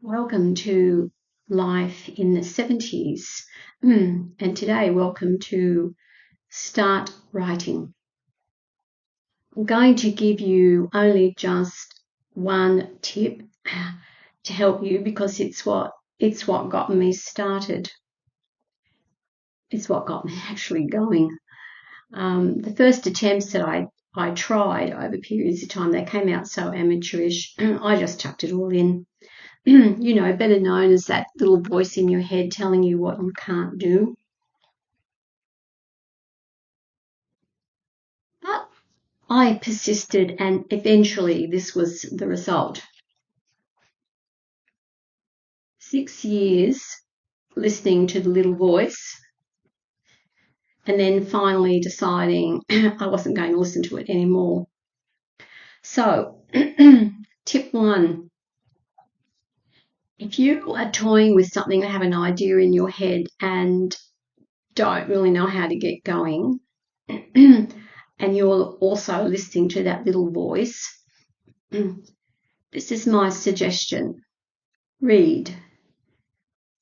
Welcome to Life in the 70s. And today, welcome to Start Writing. I'm going to give you only just one tip to help you because it's what got me started. It's what got me actually going. The first attempts that I tried over periods of time, they came out so amateurish. I just chucked it all in. Better known as that little voice in your head telling you what you can't do. But I persisted, and eventually this was the result. 6 years listening to the little voice, and then finally deciding I wasn't going to listen to it anymore. So, tip 1. If you are toying with something and have an idea in your head and don't really know how to get going, and you're also listening to that little voice, this is my suggestion. Read.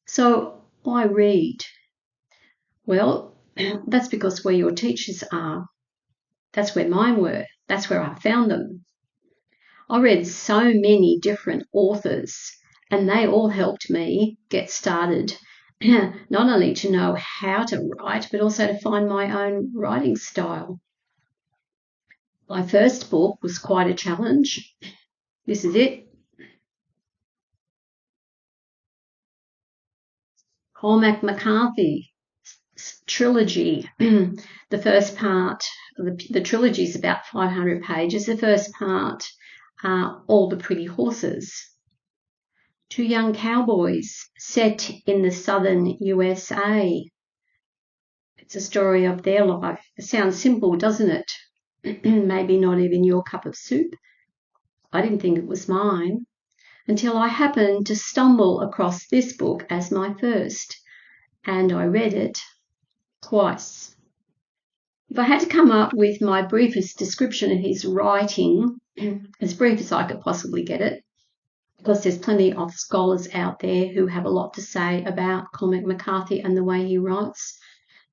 So why read? Well, that's because where your teachers are. That's where mine were. That's where I found them. I read so many different authors, and they all helped me get started, not only to know how to write, but also to find my own writing style. My first book was quite a challenge. This is it. Cormac McCarthy trilogy. The first part, the trilogy is about 500 pages. The first part, All the Pretty Horses. Two young cowboys set in the southern USA. It's a story of their life. It sounds simple, doesn't it? Maybe not even your cup of soup. I didn't think it was mine until I happened to stumble across this book as my first, and I read it twice. If I had to come up with my briefest description of his writing, as brief as I could possibly get it, because there's plenty of scholars out there who have a lot to say about Cormac McCarthy and the way he writes.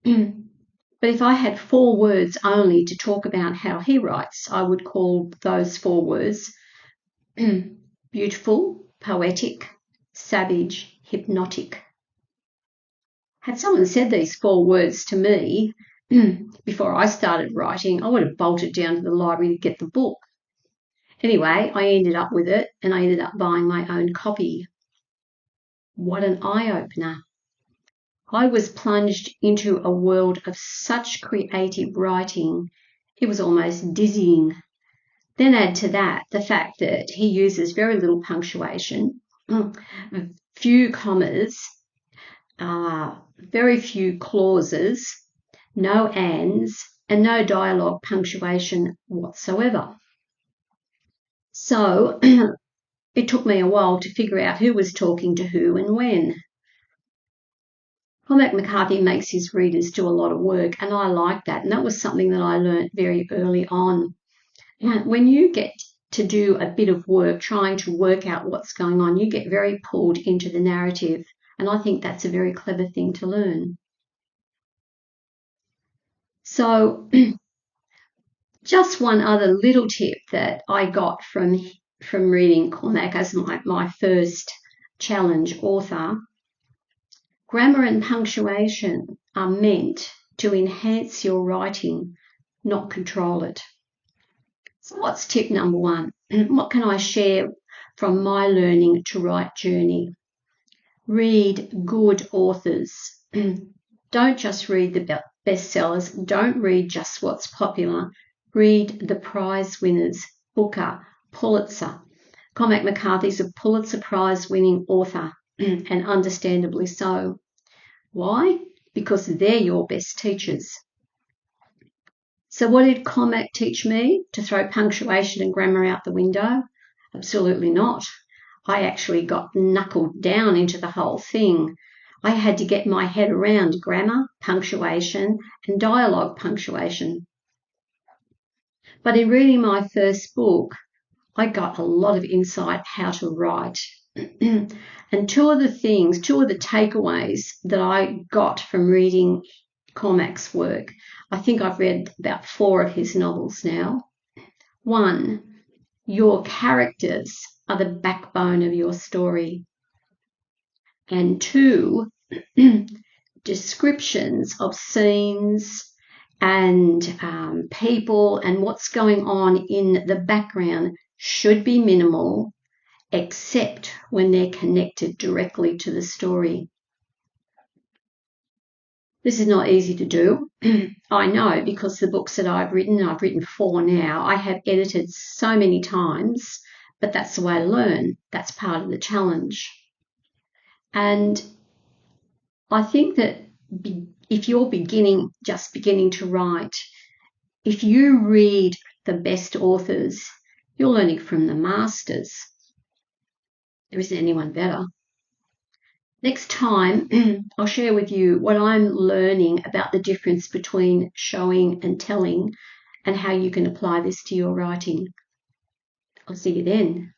But if I had 4 words only to talk about how he writes, I would call those 4 words beautiful, poetic, savage, hypnotic. Had someone said these 4 words to me before I started writing, I would have bolted down to the library to get the book. Anyway, I ended up with it, and I ended up buying my own copy. What an eye-opener. I was plunged into a world of such creative writing, it was almost dizzying. Then add to that the fact that he uses very little punctuation, few commas, very few clauses, no ands, and no dialogue punctuation whatsoever. So it took me a while to figure out who was talking to who and when. Cormac McCarthy makes his readers do a lot of work, and I like that. And that was something that I learned very early on. When you get to do a bit of work trying to work out what's going on, you get very pulled into the narrative. And I think that's a very clever thing to learn. So just one other little tip that I got from reading Cormac as my first challenge author. Grammar and punctuation are meant to enhance your writing, not control it. So what's tip number 1? What can I share from my learning to write journey? Read good authors. Don't just read the bestsellers. Don't read just what's popular. Read the prize winners. Booker, Pulitzer. Cormac McCarthy's a Pulitzer Prize winning author, and understandably so. Why? Because they're your best teachers. So what did Cormac teach me? To throw punctuation and grammar out the window? Absolutely not. I actually got knuckled down into the whole thing. I had to get my head around grammar, punctuation, and dialogue punctuation. But in reading my first book, I got a lot of insight how to write. And two of the takeaways that I got from reading Cormac's work, I think I've read about 4 of his novels now. 1, your characters are the backbone of your story. And 2, descriptions of scenes and people and what's going on in the background should be minimal, except when they're connected directly to the story. This is not easy to do. I know, because the books that I've written 4 now, I have edited so many times, but that's the way I learn. That's part of the challenge. And I think that if you're just beginning to write, if you read the best authors, you're learning from the masters. There isn't anyone better. Next time, I'll share with you what I'm learning about the difference between showing and telling and how you can apply this to your writing. I'll see you then.